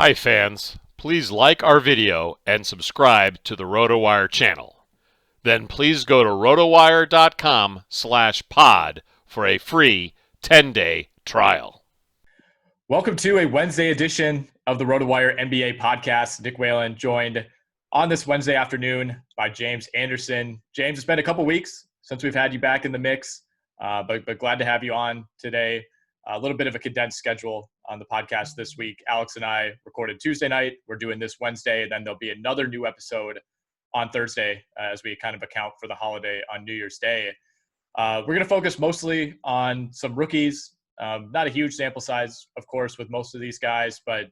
Hi fans, please like our video and subscribe to the RotoWire channel. Then please go to rotowire.com/pod for a free 10-day trial. Welcome to a Wednesday edition of the RotoWire NBA podcast. Nick Whalen joined on this Wednesday afternoon by James Anderson. James, it's been a couple weeks since we've had you back in the mix, but glad to have you on today. A little bit of a condensed schedule on the podcast this week. Alex and I recorded Tuesday night. We're doing this Wednesday, and then there'll be another new episode on Thursday as we kind of account for the holiday on New Year's Day. We're going to focus mostly on some rookies. Not a huge sample size, of course, with most of these guys, but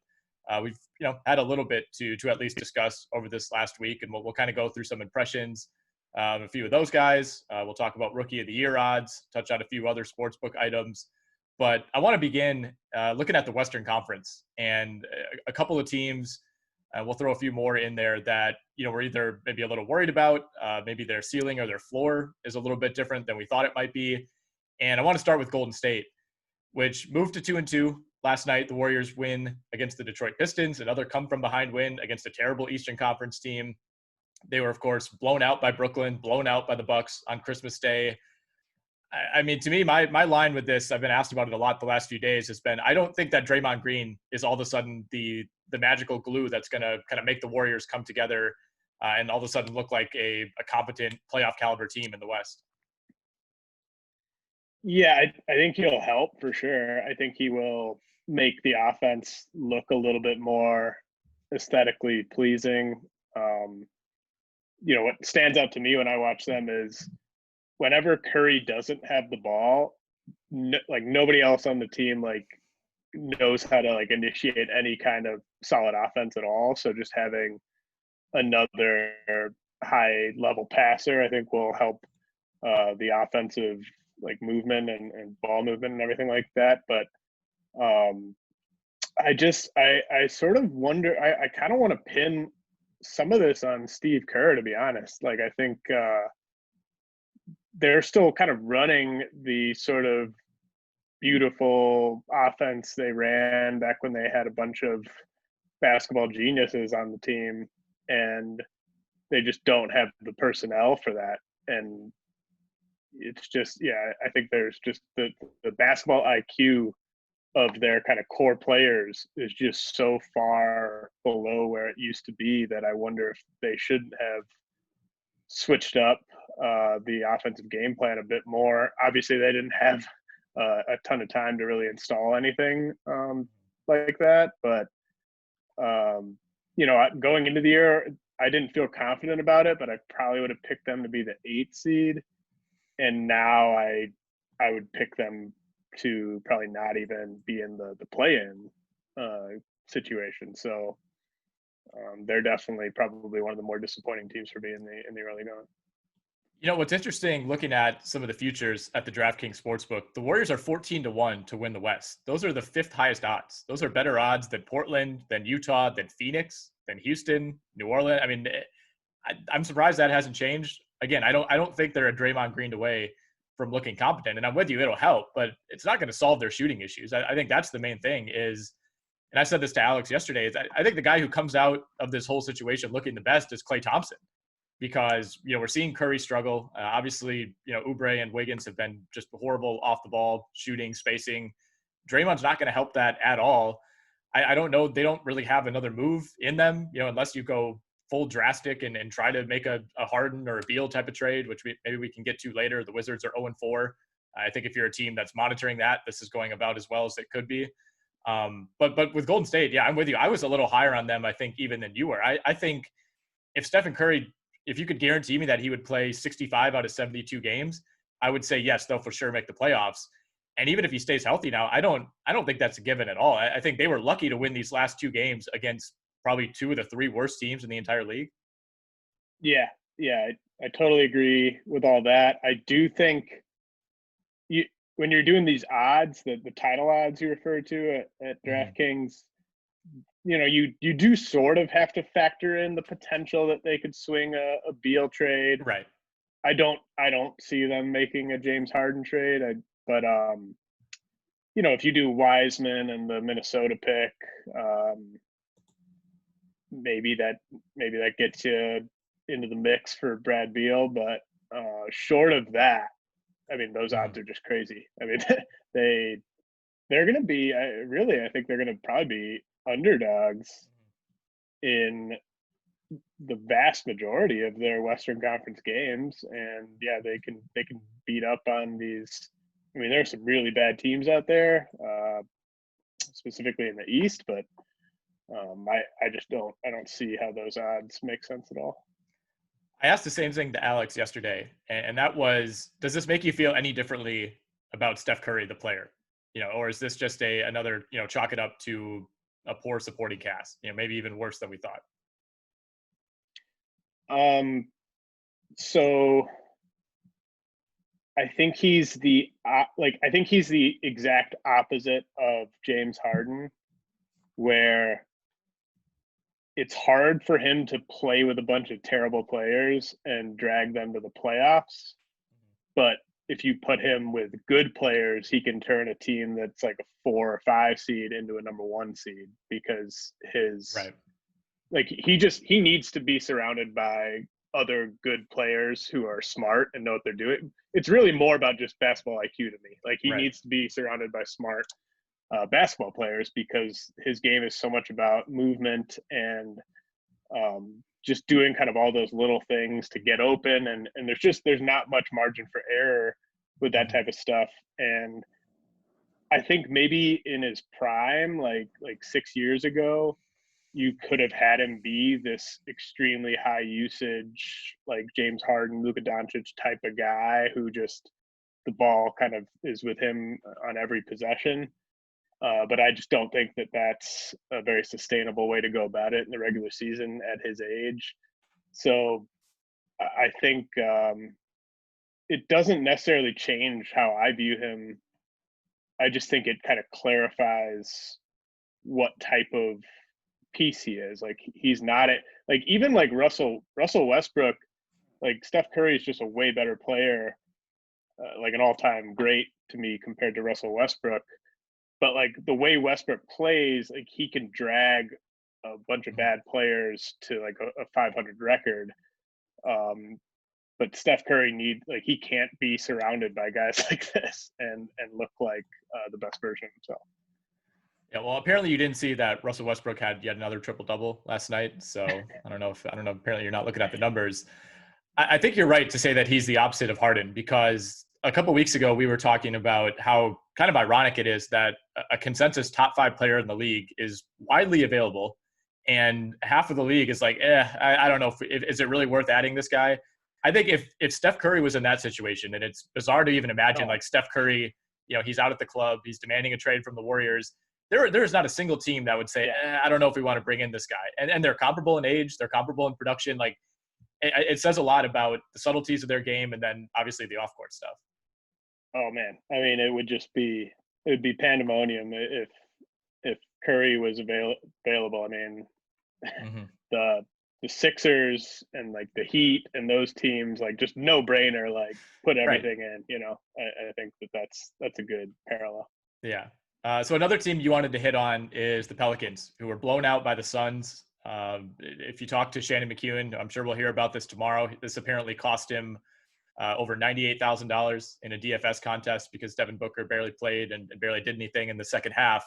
we've had a little bit to at least discuss over this last week, and we'll kind of go through some impressions of a few of those guys. We'll talk about Rookie of the Year odds, touch on a few other sportsbook items. But I want to begin looking at the Western Conference and a couple of teams. We'll throw a few more in there that we're either maybe a little worried about. Maybe their ceiling or their floor is a little bit different than we thought it might be. And I want to start with Golden State, which moved to 2-2 last night. The Warriors win against the Detroit Pistons, another come-from-behind win against a terrible Eastern Conference team. They were, of course, blown out by Brooklyn, blown out by the Bucks on Christmas Day. I mean, to me, my line with this, I've been asked about it a lot the last few days, has been I don't think that Draymond Green is all of a sudden the magical glue that's going to kind of make the Warriors come together and all of a sudden look like a competent playoff caliber team in the West. Yeah, I think he'll help for sure. I think he will make the offense look a little bit more aesthetically pleasing. What stands out to me when I watch them is whenever Curry doesn't have the ball, nobody else on the team knows how to initiate any kind of solid offense at all. So just having another high level passer, I think, will help the offensive movement and ball movement and everything like that. But I sort of wonder, I kind of want to pin some of this on Steve Kerr, to be honest. I think they're still kind of running the sort of beautiful offense they ran back when they had a bunch of basketball geniuses on the team, and they just don't have the personnel for that. And it's just, I think there's just the basketball IQ of their kind of core players is just so far below where it used to be that I wonder if they shouldn't have switched up the offensive game plan a bit more. Obviously, they didn't have a ton of time to really install anything like that. But, going into the year, I didn't feel confident about it, but I probably would have picked them to be the 8th seed. And now I would pick them to probably not even be in the play-in situation. So they're definitely probably one of the more disappointing teams for me in the early going. What's interesting looking at some of the futures at the DraftKings Sportsbook, the Warriors are 14-1 to win the West. Those are the 5th highest odds. Those are better odds than Portland, than Utah, than Phoenix, than Houston, New Orleans. I mean, I'm surprised that hasn't changed. Again, I don't think they're a Draymond Green away from looking competent. And I'm with you, it'll help, but it's not going to solve their shooting issues. I think that's the main thing is, and I said this to Alex yesterday, is I think the guy who comes out of this whole situation looking the best is Klay Thompson. Because, we're seeing Curry struggle. Obviously, Oubre and Wiggins have been just horrible off the ball, shooting, spacing. Draymond's not going to help that at all. I don't know. They don't really have another move in them, unless you go full drastic and try to make a Harden or a Beal type of trade, which maybe we can get to later. The Wizards are 0-4. I think if you're a team that's monitoring that, this is going about as well as it could be. But with Golden State, yeah, I'm with you. I was a little higher on them, I think, even than you were. I think if Stephen Curry, if you could guarantee me that he would play 65 out of 72 games, I would say, yes, they'll for sure make the playoffs. And even if he stays healthy now, I don't think that's a given at all. I think they were lucky to win these last 2 games against probably 2 of the 3 worst teams in the entire league. Yeah, I totally agree with all that. I do think when you're doing these odds, the title odds you referred to at DraftKings, you do sort of have to factor in the potential that they could swing a Beal trade. Right. I don't see them making a James Harden trade. But if you do Wiseman and the Minnesota pick, maybe that gets you into the mix for Brad Beal, but short of that, I mean, those odds are just crazy. I mean, they're going to be I think they're going to probably be underdogs in the vast majority of their Western Conference games, and yeah, they can beat up on these. I mean, there are some really bad teams out there, specifically in the East, but I just don't see how those odds make sense at all. I asked the same thing to Alex yesterday, and that was, does this make you feel any differently about Steph Curry, the player? Or is this just another, chalk it up to a poor supporting cast, maybe even worse than we thought? So I think he's the exact opposite of James Harden, where it's hard for him to play with a bunch of terrible players and drag them to the playoffs. But if you put him with good players, he can turn a team that's like a 4 or 5 seed into a number 1 seed, because he needs to be surrounded by other good players who are smart and know what they're doing. It's really more about just basketball IQ to me. Like, he needs to be surrounded by smart basketball players, because his game is so much about movement and just doing kind of all those little things to get open. And there's not much margin for error with that type of stuff. And I think maybe in his prime, like 6 years ago, you could have had him be this extremely high usage, like James Harden, Luka Doncic type of guy who just the ball kind of is with him on every possession. But I just don't think that that's a very sustainable way to go about it in the regular season at his age. So I think it doesn't necessarily change how I view him. I just think it kind of clarifies what type of piece he is. Like, he's not even like Russell Westbrook. Like, Steph Curry is just a way better player, like an all-time great to me compared to Russell Westbrook. But like the way Westbrook plays, like, he can drag a bunch of bad players to like a 500 record. But Steph Curry he can't be surrounded by guys like this and look like the best version of himself. Yeah, well, apparently you didn't see that Russell Westbrook had yet another triple-double last night. So I don't know. Apparently you're not looking at the numbers. I think you're right to say that he's the opposite of Harden, because a couple of weeks ago we were talking about how kind of ironic it is that a consensus top 5 player in the league is widely available, and half of the league is like, I don't know is it really worth adding this guy? I think if Steph Curry was in that situation, and it's bizarre to even imagine like Steph Curry, he's out at the club, he's demanding a trade from the Warriors. There's not a single team that would say, I don't know if we want to bring in this guy. And they're comparable in age, they're comparable in production. Like, it says a lot about the subtleties of their game, and then obviously the off-court stuff. Oh man, I mean, it would be pandemonium if Curry was available. I mean, the Sixers and like the Heat and those teams, like, just no brainer, like, put everything in. I think that's a good parallel. Yeah. So another team you wanted to hit on is the Pelicans, who were blown out by the Suns. If you talk to Shannon McEwen, I'm sure we'll hear about this tomorrow. This apparently cost him over $98,000 in a DFS contest because Devin Booker barely played and barely did anything in the second half.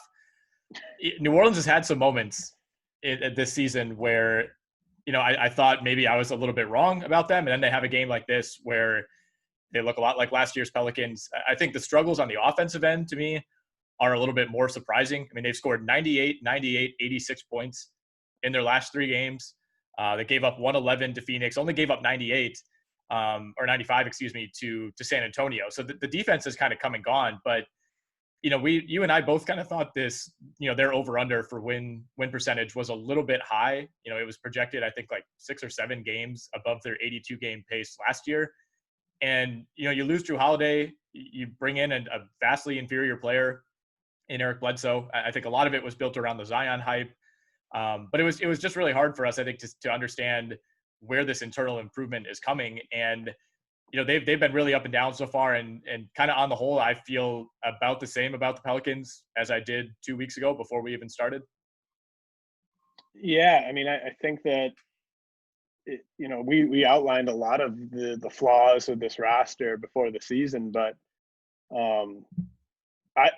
New Orleans has had some moments this season where, I thought maybe I was a little bit wrong about them. And then they have a game like this where they look a lot like last year's Pelicans. I think the struggles on the offensive end, to me, are a little bit more surprising. I mean, they've scored 98, 86 points in their last 3 games. They gave up 111 to Phoenix, only gave up 98 or 95, to San Antonio. So the defense has kind of come and gone. But, you and I both kind of thought this, their over-under for win percentage was a little bit high. It was projected, I think, like 6 or 7 games above their 82-game pace last year. And, you lose Drew Holiday, you bring in a vastly inferior player in Eric Bledsoe. I think a lot of it was built around the Zion hype. But it was just really hard for us, I think, to understand where this internal improvement is coming. And, they've been really up and down so far. And kind of on the whole, I feel about the same about the Pelicans as I did 2 weeks ago before we even started. Yeah, I mean, I think that we outlined a lot of the flaws of this roster before the season, but um, I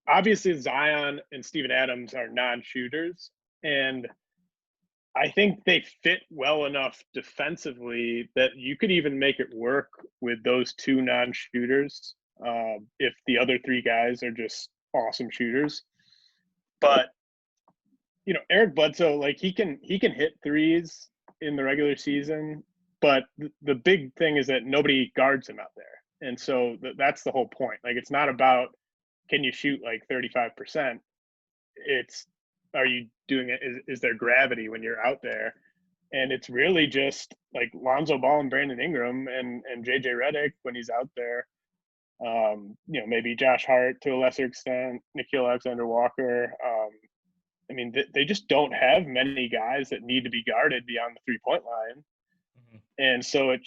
obviously Zion and Steven Adams are non-shooters, and I think they fit well enough defensively that you could even make it work with those two non-shooters if the other three guys are just awesome shooters. But Eric Bledsoe, like he can hit threes in the regular season, but the big thing is that nobody guards him out there, and so that's the whole point. Like it's not about can you shoot like 35%. It's are you doing it? Is there gravity when you're out there? And it's really just like Lonzo Ball and Brandon Ingram and JJ Redick when he's out there. Maybe Josh Hart to a lesser extent, Nikhil Alexander Walker. I mean, they just don't have many guys that need to be guarded beyond the 3-point line. And so it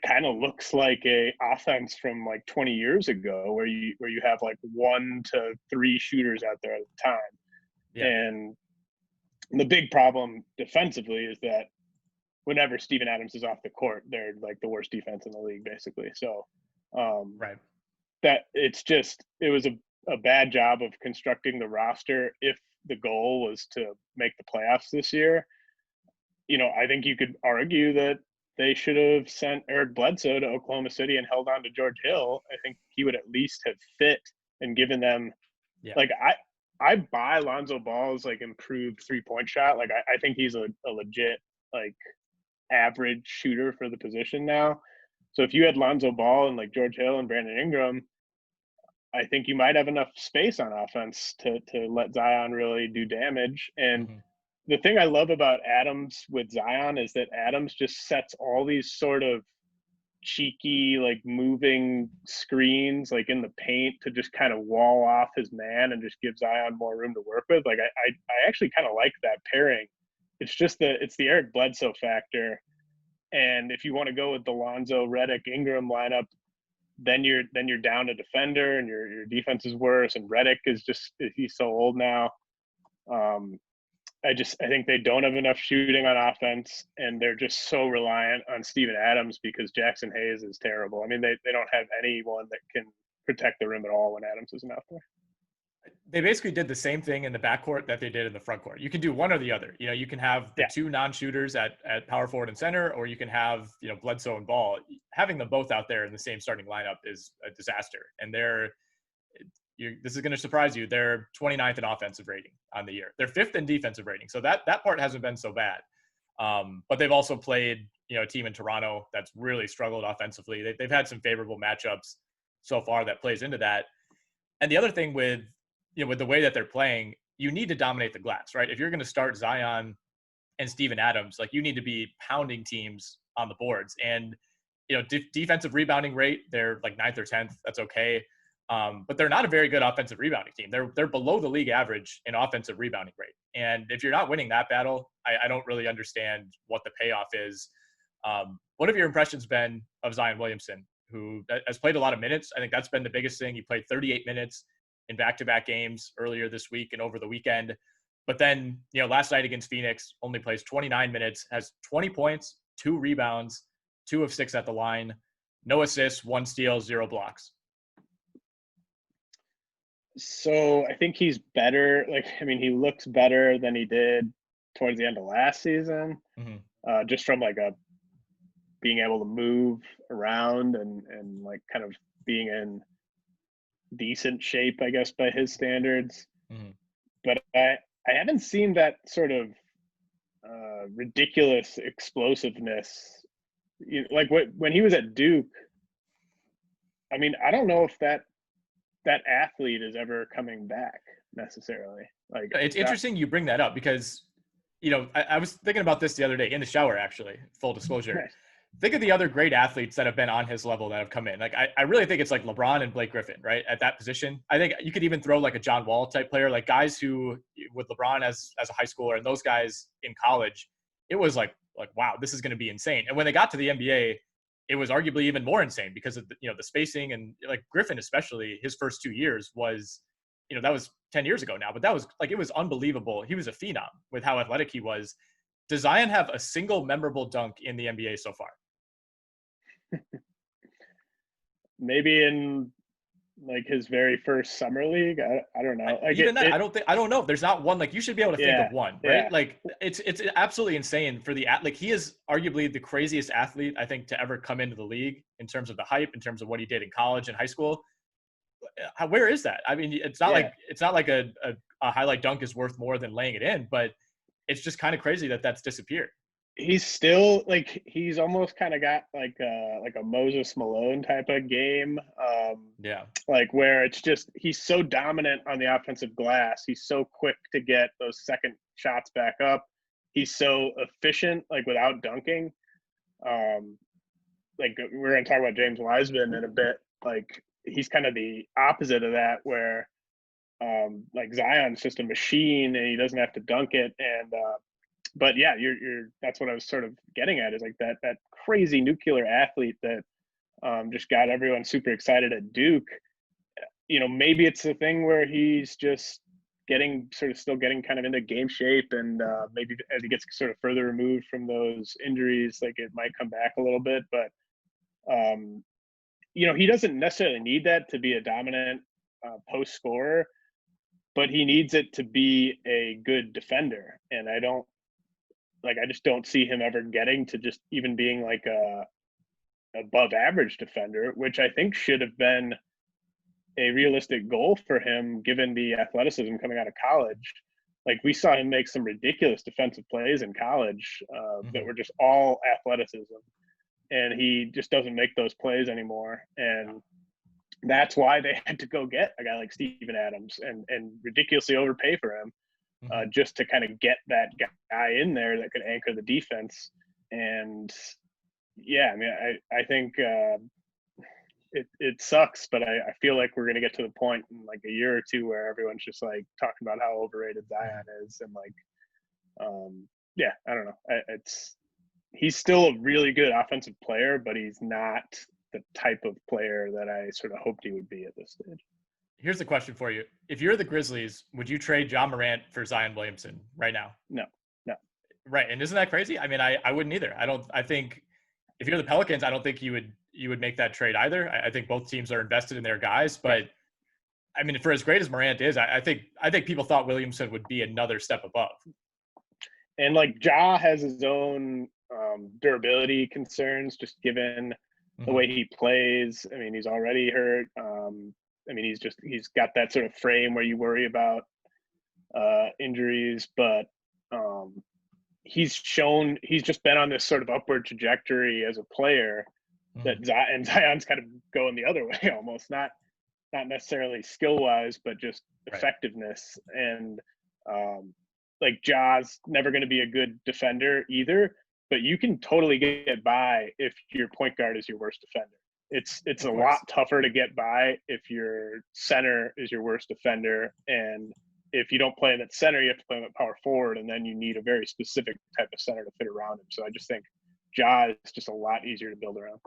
kind of looks like a offense from like 20 years ago where you have like 1 to 3 shooters out there at the time. Yeah. And the big problem defensively is that whenever Steven Adams is off the court, they're like the worst defense in the league, basically. So right. That it was a bad job of constructing the roster. If the goal was to make the playoffs this year, I think you could argue that they should have sent Eric Bledsoe to Oklahoma City and held on to George Hill. I think he would at least have fit and given them like I buy Lonzo Ball's like improved 3-point shot. Like I think he's a legit like average shooter for the position now. So if you had Lonzo Ball and like George Hill and Brandon Ingram, I think you might have enough space on offense to let Zion really do damage. And the thing I love about Adams with Zion is that Adams just sets all these sort of cheeky, like moving screens, like in the paint to just kind of wall off his man and just give Zion more room to work with. Like I actually kind of like that pairing. It's just it's the Eric Bledsoe factor. And if you want to go with the Lonzo, Redick, Ingram lineup, then you're down a defender and your defense is worse. And Redick he's so old now. I think they don't have enough shooting on offense, and they're just so reliant on Steven Adams because Jackson Hayes is terrible. I mean, they don't have anyone that can protect the rim at all when Adams isn't out there. They basically did the same thing in the backcourt that they did in the front court. You can do one or the other. You can have the two non-shooters at power forward and center, or you can have, Bledsoe and Ball. Having them both out there in the same starting lineup is a disaster. And this is going to surprise you. They're 29th in offensive rating on the year. They're 5th in defensive rating. So that part hasn't been so bad. But they've also played, a team in Toronto that's really struggled offensively. They've had some favorable matchups so far that plays into that. And the other thing with the way that they're playing, you need to dominate the glass, right? If you're going to start Zion and Steven Adams, like you need to be pounding teams on the boards. And, defensive rebounding rate, they're like 9th or 10th. That's okay. But they're not a very good offensive rebounding team. They're below the league average in offensive rebounding rate. And if you're not winning that battle, I don't really understand what the payoff is. What have your impressions been of Zion Williamson, who has played a lot of minutes? I think that's been the biggest thing. He played 38 minutes in back-to-back games earlier this week and over the weekend. But then, last night against Phoenix, only plays 29 minutes, has 20 points, 2 rebounds, 2 of 6 at the line, no assists, 1 steal, 0 blocks. So I think he's better. He looks better than he did towards the end of last season, just from being able to move around and like kind of being in decent shape, I guess, by his standards. But I haven't seen that sort of ridiculous explosiveness. When he was at Duke, I mean, I don't know if that athlete is ever coming back necessarily. It's interesting you bring that up because, I was thinking about this the other day in the shower, actually, full disclosure. Nice. Think of the other great athletes that have been on his level that have come in. I really think it's like LeBron and Blake Griffin, right? At that position. I think you could even throw like a John Wall type player, like guys who with LeBron as a high schooler and those guys in college, it was like, wow, this is going to be insane. And when they got to the NBA, it was arguably even more insane because of the spacing and like Griffin, especially his first 2 years was that was 10 years ago now, but that was like, it was unbelievable. He was a phenom with how athletic he was. Does Zion have a single memorable dunk in the NBA so far? Maybe in like his very first summer league. I don't know. Like I don't know. There's not one. Like, you should be able to think of one, right? Yeah. Like, it's absolutely insane for like, he is arguably the craziest athlete, I think, to ever come into the league in terms of the hype, in terms of what he did in college and high school. Where is that? I mean, it's not like a highlight dunk is worth more than laying it in, but it's just kind of crazy that that's disappeared. He's still like, he's almost kind of got like a Moses Malone type of game. Like, where it's just, he's so dominant on the offensive glass. He's so quick to get those second shots back up. He's so efficient, like, without dunking. Like, we're going to talk about James Wiseman in a bit. Like, he's kind of the opposite of that, where like, Zion's just a machine and he doesn't have to dunk it. And but yeah, you're that's what I was sort of getting at, is like that crazy nuclear athlete that just got everyone super excited at Duke. Maybe it's a thing where he's just still getting kind of into game shape, and maybe as he gets sort of further removed from those injuries, like, it might come back a little bit. But he doesn't necessarily need that to be a dominant post scorer, but he needs it to be a good defender. And I just don't see him ever getting to just even being like a above average defender, which I think should have been a realistic goal for him, given the athleticism coming out of college. Like, we saw him make some ridiculous defensive plays in college that were just all athleticism, and he just doesn't make those plays anymore. And that's why they had to go get a guy like Steven Adams and ridiculously overpay for him. Just to kind of get that guy in there that could anchor the defense. And yeah, I mean, I think it sucks, but I feel like we're going to get to the point in like a year or two where everyone's just like talking about how overrated Zion is. And like, I don't know. He's still a really good offensive player, but he's not the type of player that I sort of hoped he would be at this stage. Here's the question for you. If you're the Grizzlies, would you trade Ja Morant for Zion Williamson right now? No. Right. And isn't that crazy? I mean, I wouldn't either. I think if you're the Pelicans, I don't think you would make that trade either. I think both teams are invested in their guys, but I mean, for as great as Morant is, I think people thought Williamson would be another step above. And like, Ja has his own durability concerns, just given the way he plays. I mean, he's already hurt. I mean, he's got that sort of frame where you worry about injuries, but he's just been on this sort of upward trajectory as a player that Zion's kind of going the other way almost, not necessarily skill wise, but just effectiveness. And like, Ja's never going to be a good defender either, but you can totally get by if your point guard is your worst defender. It's a lot tougher to get by if your center is your worst defender, and if you don't play him at center, you have to play him at power forward, and then you need a very specific type of center to fit around him. So I just think Ja is just a lot easier to build around.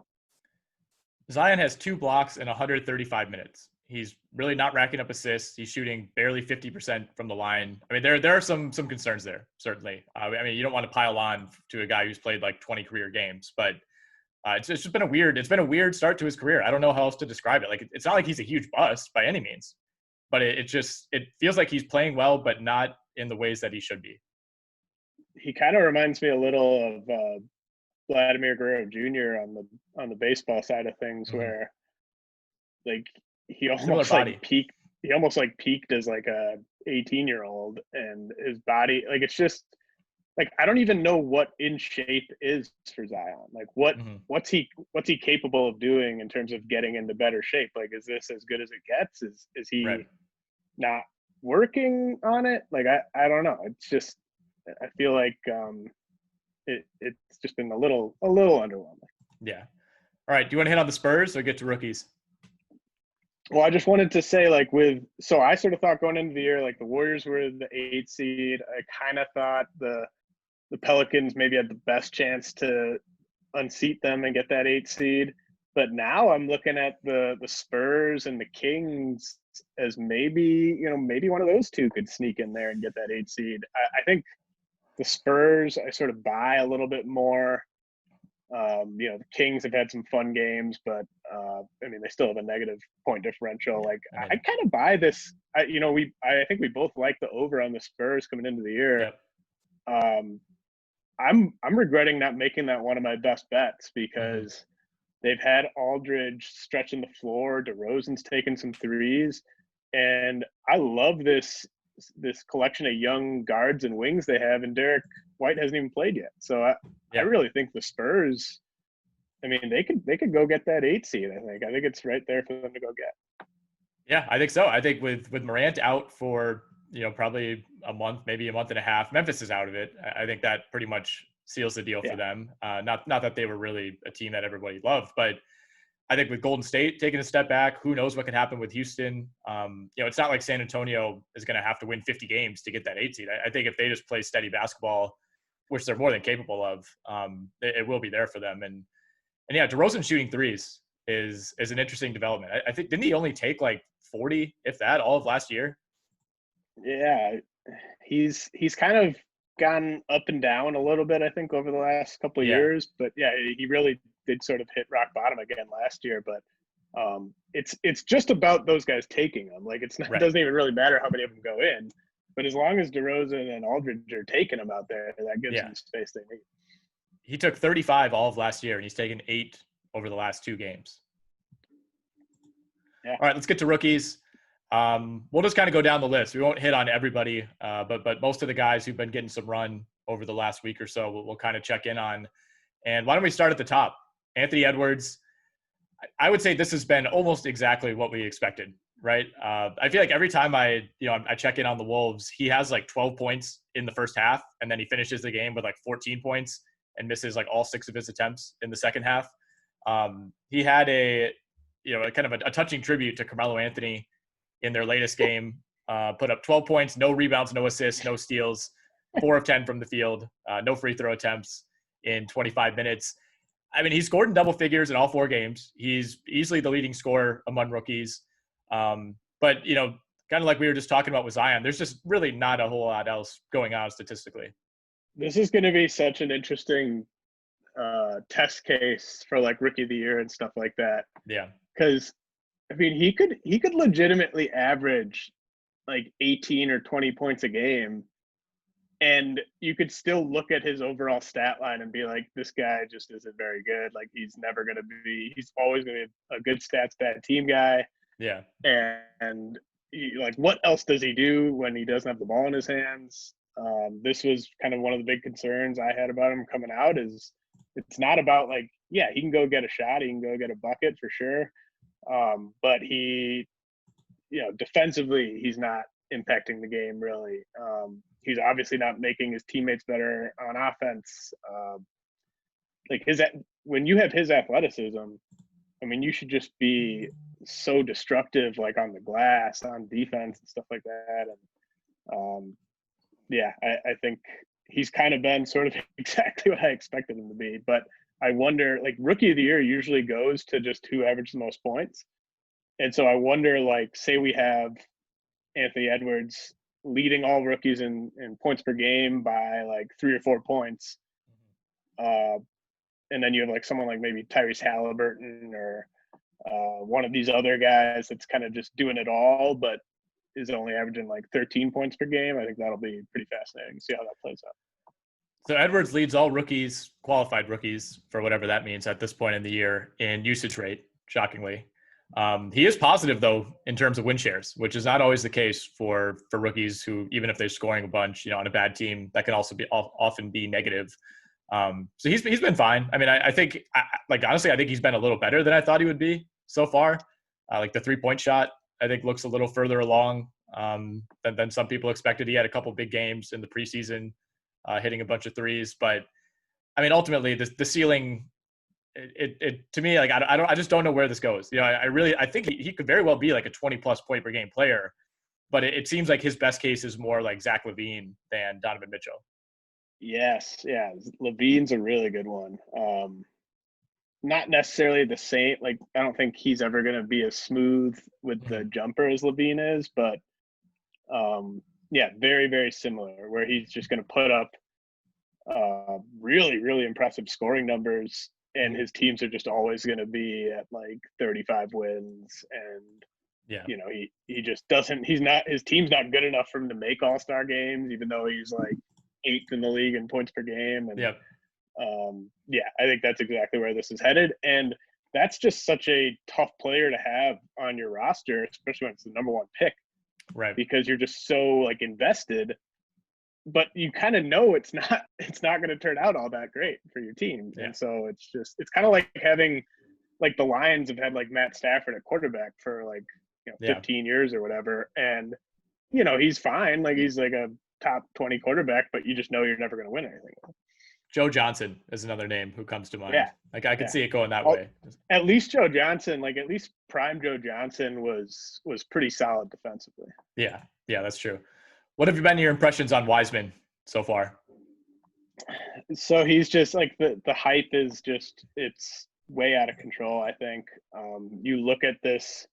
Zion has 2 blocks in 135 minutes. He's really not racking up assists. He's shooting barely 50% from the line. I mean, there are some concerns there, certainly. I mean, you don't want to pile on to a guy who's played like 20 career games, but it's just been a weird start to his career. I don't know how else to describe it. Like, it's not like he's a huge bust by any means, but it feels like he's playing well, but not in the ways that he should be. He kind of reminds me a little of Vladimir Guerrero Jr. on the baseball side of things, where like he almost like peaked as like a 18-year-old, and his body, like, it's just like, I don't even know what in shape is for Zion. Like, what's he capable of doing in terms of getting into better shape? Like, is this as good as it gets? Is he not working on it? Like, I don't know. It's just, I feel like it's just been a little underwhelming. Yeah. All right. Do you want to hit on the Spurs or get to rookies? Well, I just wanted to say, like, so I sort of thought going into the year, like, the Warriors were the 8th seed. I kind of thought the Pelicans maybe had the best chance to unseat them and get that 8th seed. But now I'm looking at the Spurs and the Kings as maybe one of those two could sneak in there and get that 8 seed. I think the Spurs I sort of buy a little bit more. The Kings have had some fun games, but they still have a negative point differential. Like I kind of buy this. I think we both like the over on the Spurs coming into the year. Yep. I'm regretting not making that one of my best bets because they've had Aldridge stretching the floor, DeRozan's taking some threes, and I love this collection of young guards and wings they have, and Derek White hasn't even played yet. So I really think the Spurs, they could go get that 8 seed. I think it's right there for them to go get. Yeah, I think so. I think with Morant out for probably a month, maybe a month and a half, Memphis is out of it. I think that pretty much seals the deal for them. Not that they were really a team that everybody loved, but I think with Golden State taking a step back, who knows what can happen with Houston. It's not like San Antonio is going to have to win 50 games to get that 8 seed. I think if they just play steady basketball, which they're more than capable of, it will be there for them. And yeah, DeRozan shooting threes is an interesting development. I think, didn't he only take like 40, if that, all of last year? Yeah, he's kind of gone up and down a little bit, I think, over the last couple of years. But yeah, he really did sort of hit rock bottom again last year. But it's just about those guys taking them. Like it doesn't even really matter how many of them go in. But as long as DeRozan and Aldridge are taking them out there, that gives them the space they need. He took 35 all of last year, and he's taken 8 over the last 2 games. Yeah. All right, let's get to rookies. We'll just kind of go down the list. We won't hit on everybody, but most of the guys who've been getting some run over the last week or so, we'll kind of check in on. And why don't we start at the top? Anthony Edwards. I would say this has been almost exactly what we expected, right? I feel like every time I check in on the Wolves, he has like 12 points in the first half, and then he finishes the game with like 14 points and misses like all 6 of his attempts in the second half. He had a kind of a touching tribute to Carmelo Anthony in their latest game, put up 12 points, no rebounds, no assists, no steals, 4 of 10 from the field, no free throw attempts in 25 minutes. He scored in double figures in all 4 games. He's easily the leading scorer among rookies. But, kind of like we were just talking about with Zion, there's just really not a whole lot else going on statistically. This is going to be such an interesting test case for like rookie of the year and stuff like that. Yeah. Because he could legitimately average like 18 or 20 points a game, and you could still look at his overall stat line and be like, this guy just isn't very good. Like he's always going to be a good stats bad team guy. Yeah. And what else does he do when he doesn't have the ball in his hands? This was kind of one of the big concerns I had about him coming out. Is it's not about like, yeah, he can go get a shot, he can go get a bucket for sure. But he, defensively, he's not impacting the game really. He's obviously not making his teammates better on offense. When you have his athleticism, you should just be so destructive, like on the glass, on defense and stuff like that. And I think he's kind of been sort of exactly what I expected him to be. But I wonder, like, rookie of the year usually goes to just who averaged the most points. And so I wonder, like, say we have Anthony Edwards leading all rookies in points per game by like 3 or 4 points. And then you have like someone like maybe Tyrese Halliburton or one of these other guys that's kind of just doing it all, but is only averaging like 13 points per game. I think that'll be pretty fascinating to see how that plays out. So Edwards leads all rookies, qualified rookies, for whatever that means at this point in the year, in usage rate, shockingly. He is positive, though, in terms of win shares, which is not always the case for rookies who, even if they're scoring a bunch, on a bad team, that can also be often be negative. So he's been fine. I think, honestly, I think he's been a little better than I thought he would be so far. Like the 3-point shot, I think looks a little further along than some people expected. He had a couple big games in the preseason, hitting a bunch of threes. But ultimately, the ceiling, it to me, like I just don't know where this goes. I think he could very well be like a 20+ point per game player, but it seems like his best case is more like Zach LaVine than Donovan Mitchell. Yes, yeah, LaVine's a really good one. not necessarily the same. Like, I don't think he's ever going to be as smooth with the jumper as Levine is, but yeah, very, very similar, where he's just going to put up really, really impressive scoring numbers, and his teams are just always going to be at like 35 wins. And, you know, he just doesn't, his team's not good enough for him to make all-star games, even though he's like 8th in the league in points per game. And yeah, I think that's exactly where this is headed. And that's just such a tough player to have on your roster, especially when it's the number 1 pick. Right. Because you're just so like invested, but you kind of know it's not going to turn out all that great for your team. Yeah. And so it's kind of like having, like, the Lions have had like Matt Stafford at quarterback for like, 15 years or whatever. And, he's fine. Like, he's like a top 20 quarterback, but you just know you're never going to win anything. Joe Johnson is another name who comes to mind. Yeah. Like, I could see it going that way. At least Joe Johnson, like, at least prime Joe Johnson was pretty solid defensively. Yeah, that's true. What have been your impressions on Wiseman so far? So he's just like, the hype is just, it's way out of control, I think. You look at this,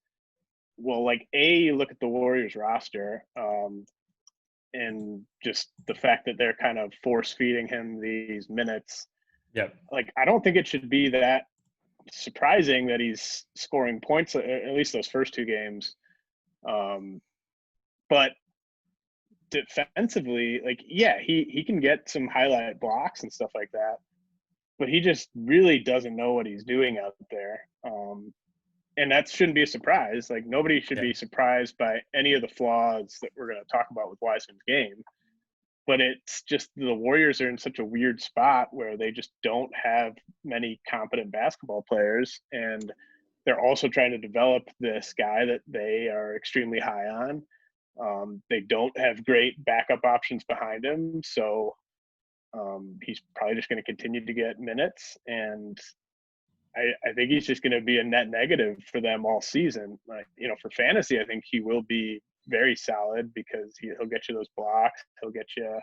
well, like, you look at the Warriors roster, and just the fact that they're kind of force feeding him these minutes. Yeah. Like, I don't think it should be that surprising that he's scoring points, at least those first 2 games. But defensively, like, yeah, he can get some highlight blocks and stuff like that, but he just really doesn't know what he's doing out there. And that shouldn't be a surprise. Like, nobody should be surprised by any of the flaws that we're going to talk about with Wiseman's game. But it's just the Warriors are in such a weird spot where they just don't have many competent basketball players. And they're also trying to develop this guy that they are extremely high on. They don't have great backup options behind him. So he's probably just going to continue to get minutes. And I think he's just going to be a net negative for them all season. Like, for fantasy, I think he will be very solid because he'll get you those blocks. He'll get you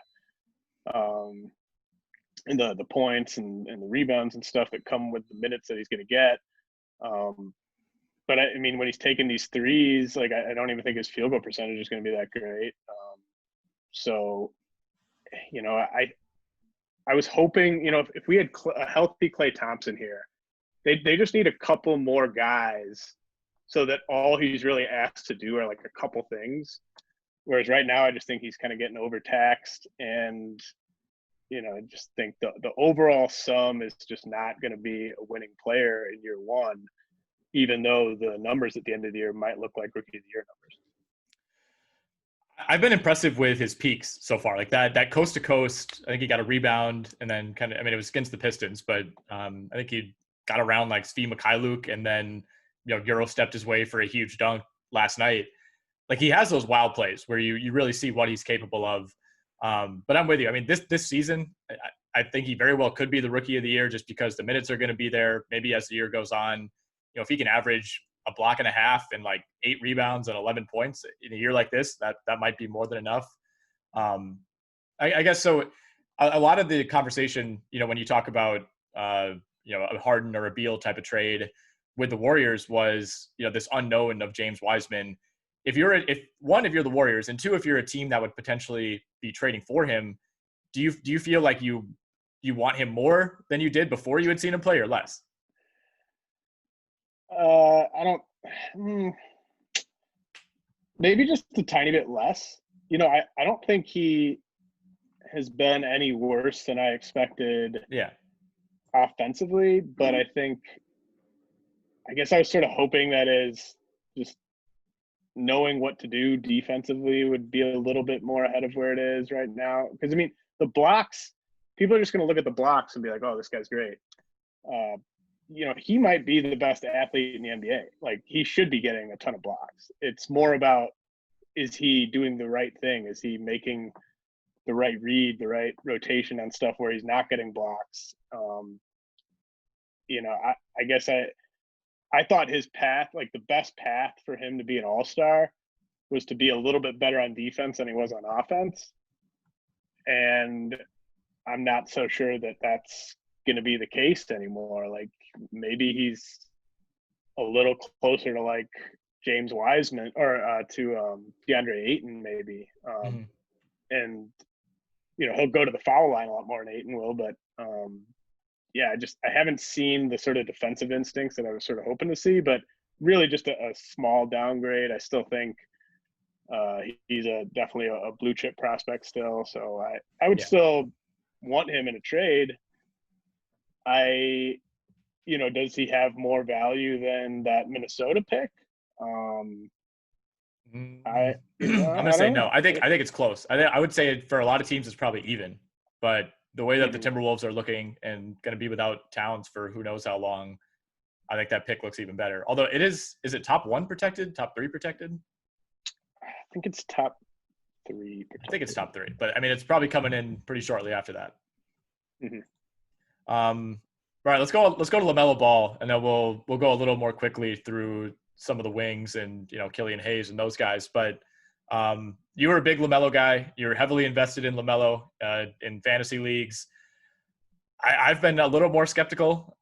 and the points and the rebounds and stuff that come with the minutes that he's going to get. But I mean, when he's taking these threes, like, I don't even think his field goal percentage is going to be that great. So, I was hoping, if we had a healthy Klay Thompson here, they just need a couple more guys so that all he's really asked to do are like a couple things. Whereas right now, I just think he's kind of getting overtaxed, and, I just think the overall sum is just not going to be a winning player in year 1, even though the numbers at the end of the year might look like Rookie of the Year numbers. I've been impressive with his peaks so far. Like that coast to coast, I think he got a rebound, and then it was against the Pistons, but I think he got around like Svi Mikhailuk, and then Euro stepped his way for a huge dunk last night. Like, he has those wild plays where you really see what he's capable of. But I'm with you. I mean, this season, I think he very well could be the Rookie of the Year, just because the minutes are going to be there. Maybe as the year goes on, if he can average a block and a half and like 8 rebounds and 11 points in a year like this, that might be more than enough. I guess so. A lot of the conversation, when you talk about a Harden or a Beal type of trade with the Warriors was, this unknown of James Wiseman. If you're the Warriors, and 2, if you're a team that would potentially be trading for him, do you feel like you want him more than you did before you had seen him play, or less? I don't. Maybe just a tiny bit less. I don't think he has been any worse than I expected. Yeah. Offensively, but I guess I was sort of hoping that is just knowing what to do defensively would be a little bit more ahead of where it is right now. Because, I mean, the blocks, people are just going to look at the blocks and be like, oh, this guy's great. He might be the best athlete in the NBA. Like, he should be getting a ton of blocks. It's more about, is he doing the right thing? Is he making the right read, the right rotation on stuff where he's not getting blocks? I guess I thought his path, like the best path for him to be an all-star, was to be a little bit better on defense than he was on offense. And I'm not so sure that that's going to be the case anymore. Like maybe he's a little closer to like James Wiseman or to DeAndre Ayton maybe. And, you know, he'll go to the foul line a lot more than Ayton will, but yeah, I haven't seen the sort of defensive instincts that I was sort of hoping to see, but really just a small downgrade. I still think he's definitely a blue chip prospect still. So I would still want him in a trade. You know, does he have more value than that Minnesota pick? I'm gonna say no. I think it's close. I would say for a lot of teams it's probably even, but the way that the Timberwolves are looking and going to be without Towns for who knows how long, I think that pick looks even better. Although is it top 1 protected, top 3 protected? I think it's top 3 protected. I think it's top 3, but I mean it's probably coming in pretty shortly after that. All right, let's go to LaMelo Ball, and then we'll go a little more quickly through some of the wings and, you know, Killian Hayes and those guys. But you were a big LaMelo guy. You're heavily invested in LaMelo in fantasy leagues. I've been a little more skeptical.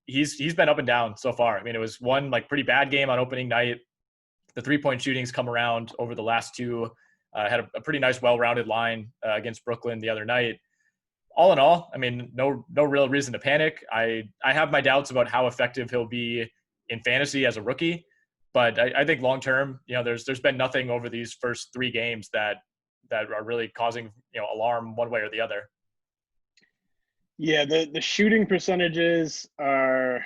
He's been up and down so far. I mean, it was one like pretty bad game on opening night. The 3-point shootings come around over the last 2. Had a pretty nice, well-rounded line against Brooklyn the other night. All in all, I mean, no real reason to panic. I have my doubts about how effective he'll be in fantasy as a rookie, but I think long term, you know, there's been nothing over these first 3 games that are really causing, you know, alarm one way or the other. Yeah, the shooting percentages are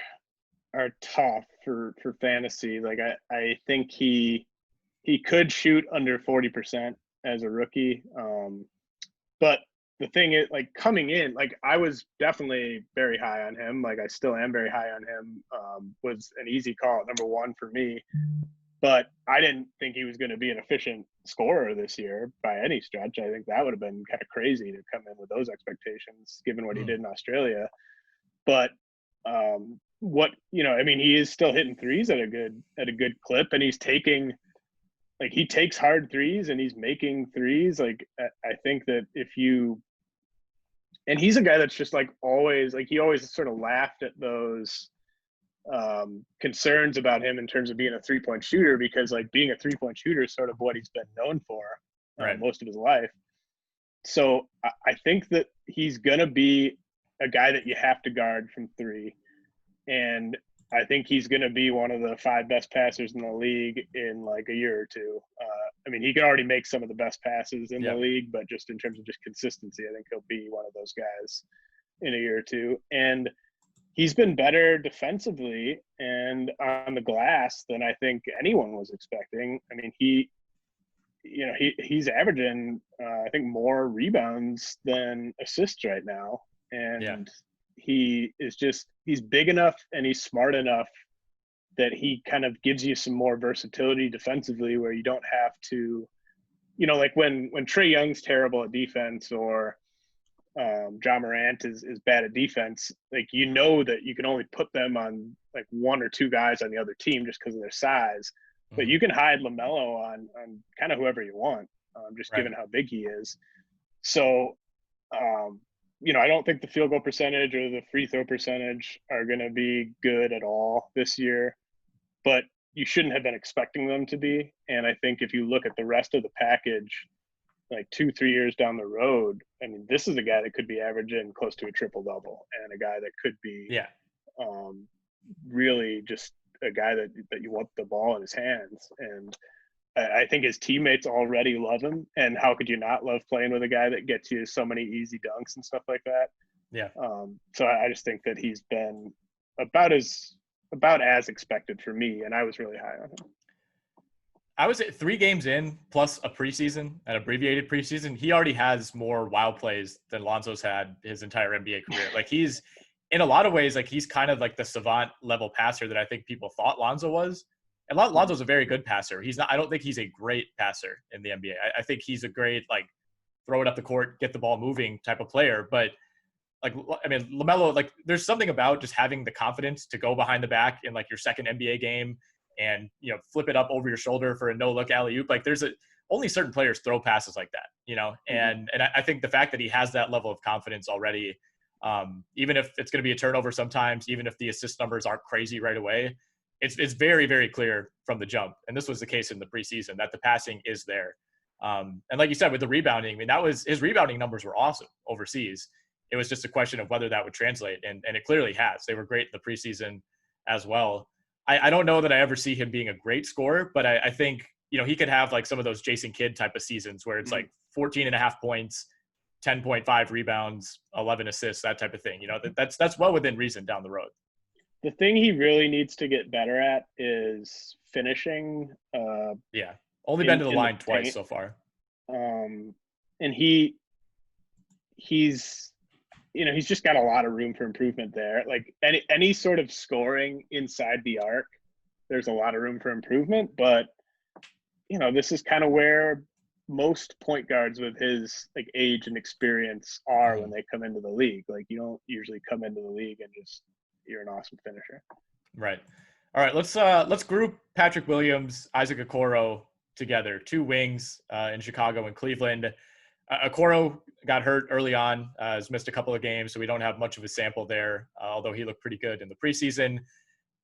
tough for fantasy. Like I think he could shoot under 40% as a rookie, but the thing is, like, coming in, like, I was definitely very high on him. Like, I still am very high on him. Was an easy call at number 1 for me. But I didn't think he was going to be an efficient scorer this year by any stretch. I think that would have been kind of crazy to come in with those expectations, given what he did in Australia. But what, you know, I mean, he is still hitting threes at a good clip, and he's taking – like, he takes hard threes and he's making threes. Like, I think that if you – and he's a guy that's just like always, like, he always sort of laughed at those concerns about him in terms of being a 3-point shooter, because like being a 3-point shooter is sort of what he's been known for most of his life. So I think that he's going to be a guy that you have to guard from 3. And I think he's going to be one of the 5 best passers in the league in like a year or 2. I mean, he can already make some of the best passes in the league, but just in terms of just consistency, I think he'll be one of those guys in a year or 2. And he's been better defensively and on the glass than I think anyone was expecting. I mean, he's averaging, I think, more rebounds than assists right now. And he is he's big enough and he's smart enough that he kind of gives you some more versatility defensively, where you don't have to, you know, like when Trae Young's terrible at defense or Ja Morant is bad at defense, like, you know that you can only put them on like 1 or 2 guys on the other team just because of their size. But you can hide LaMelo on kind of whoever you want, just given how big he is. So, you know, I don't think the field goal percentage or the free throw percentage are going to be good at all this year, but you shouldn't have been expecting them to be. And I think if you look at the rest of the package, like 2-3 years down the road, I mean, this is a guy that could be averaging close to a triple-double, and a guy that could be really just a guy that you want the ball in his hands. And I think his teammates already love him. And how could you not love playing with a guy that gets you so many easy dunks and stuff like that? Yeah. So I just think that he's been about as expected for me, and I was really high on him. I was at 3 games in, plus a preseason, an abbreviated preseason. He already has more wild plays than Lonzo's had his entire NBA career. Like, he's, in a lot of ways, like, he's kind of like the savant level passer that I think people thought Lonzo was. And Lonzo's a very good passer. He's not. I don't think he's a great passer in the NBA. I think he's a great, like, throw it up the court, get the ball moving type of player. But, like, I mean, LaMelo, like, there's something about just having the confidence to go behind the back in, like, your second NBA game and, you know, flip it up over your shoulder for a no-look alley-oop. Like, only certain players throw passes like that, you know? And I think the fact that he has that level of confidence already, Even if it's going to be a turnover sometimes, even if the assist numbers aren't crazy right away, it's very, very clear from the jump. And this was the case in the preseason that the passing is there. And like you said, with the rebounding, I mean, that was his rebounding numbers were awesome overseas. It was just a question of whether that would translate. And it clearly has. They were great in the preseason as well. I don't know that I ever see him being a great scorer, but I think, he could have like some of those Jason Kidd type of seasons where it's like 14.5 points, 10.5 rebounds, 11 assists, that type of thing. That's well within reason down the road. The thing he really needs to get better at is finishing. Only been to the line twice so far. And he's just got a lot of room for improvement there. Like any sort of scoring inside the arc, there's a lot of room for improvement. But, this is kind of where most point guards with his like age and experience are when they come into the league. Like you don't usually come into the league and just you're an awesome finisher. Right. All right. Let's group Patrick Williams, Isaac Okoro together. Two wings in Chicago and Cleveland. Okoro got hurt early on, has missed a couple of games, so we don't have much of a sample there, although he looked pretty good in the preseason.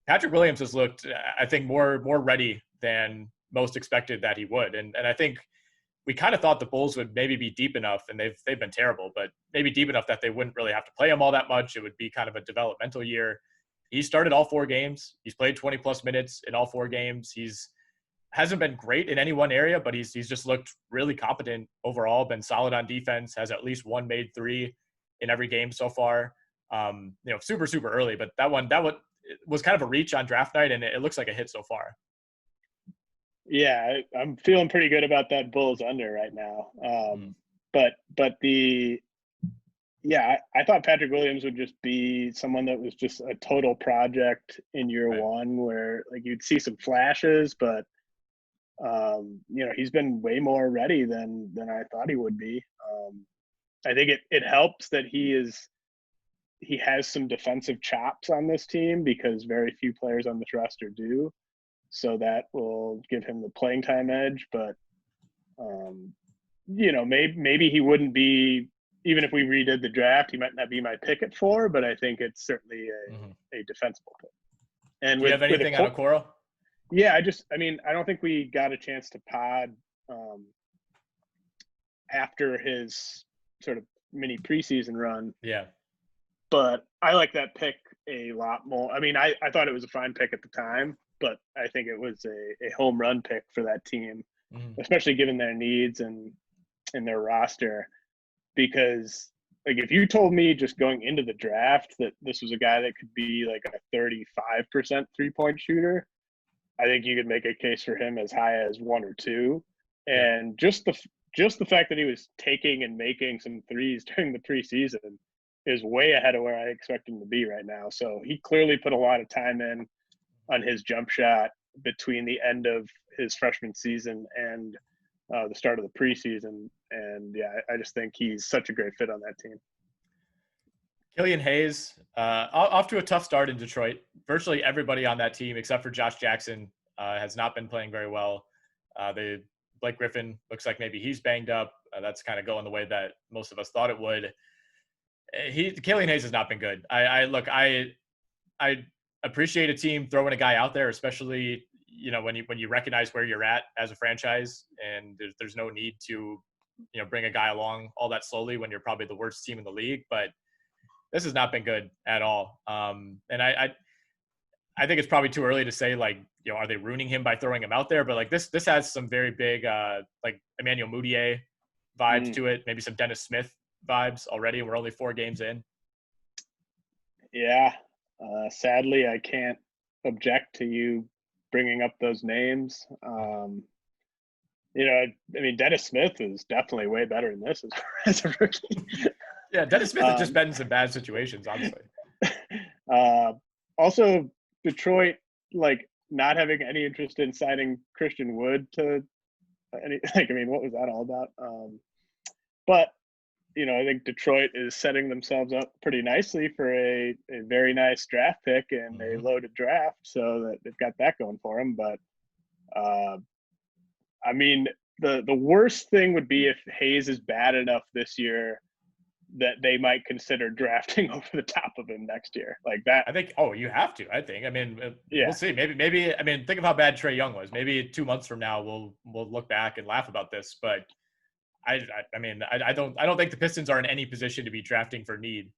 Patrick Williams has looked, I think, more ready than most expected that he would. And I think we kind of thought the Bulls would maybe be deep enough, and they've been terrible, but maybe deep enough that they wouldn't really have to play him all that much. It would be kind of a developmental year. He started all 4 games. He's played 20-plus minutes in all 4 games. Hasn't been great in any one area, but he's just looked really competent overall, been solid on defense, has at least one made 3 in every game so far. Super, super early, but that was kind of a reach on draft night, and it looks like a hit so far. Yeah, I'm feeling pretty good about that Bulls under right now. I thought Patrick Williams would just be someone that was just a total project in year one, where like you'd see some flashes, but he's been way more ready than I thought he would be. I think it helps that he has some defensive chops on this team because very few players on this roster do. So that will give him the playing time edge, but maybe he wouldn't be, even if we redid the draft, he might not be my pick at 4, but I think it's certainly a defensible pick. And do you have anything on Okoro? Yeah, I don't think we got a chance to pod after his sort of mini preseason run. Yeah. But I like that pick a lot more. I mean, I thought it was a fine pick at the time, but I think it was a home run pick for that team, especially given their needs and their roster. Because like if you told me just going into the draft that this was a guy that could be like a 35% 3-point shooter, I think you could make a case for him as high as 1 or 2. And just the fact that he was taking and making some threes during the preseason is way ahead of where I expect him to be right now. So he clearly put a lot of time in on his jump shot between the end of his freshman season and the start of the preseason. And yeah, I just think he's such a great fit on that team. Killian Hayes, off to a tough start in Detroit. Virtually everybody on that team, except for Josh Jackson, has not been playing very well. Blake Griffin looks like maybe he's banged up. That's kind of going the way that most of us thought it would. Killian Hayes has not been good. I appreciate a team throwing a guy out there, especially when you recognize where you're at as a franchise, and there's no need to bring a guy along all that slowly when you're probably the worst team in the league. But this has not been good at all. And I think it's probably too early to say are they ruining him by throwing him out there? But this has some very big Emmanuel Mudiay vibes to it. Maybe some Dennis Smith vibes already. We're only 4 games in. Yeah. Sadly, I can't object to you bringing up those names. Dennis Smith is definitely way better than this as a rookie. Yeah, Dennis Smith has just been in some bad situations, honestly. Also, Detroit, not having any interest in signing Christian Wood to what was that all about? But I think Detroit is setting themselves up pretty nicely for a very nice draft pick and a loaded draft, so that they've got that going for them. But the worst thing would be if Hayes is bad enough this year that they might consider drafting over the top of him next year. Like that. I think. Oh, you have to. I think. I mean, Yeah. we'll see. Maybe. I mean, think of how bad Trae Young was. Maybe 2 months from now, we'll look back and laugh about this. But I don't think the Pistons are in any position to be drafting for need.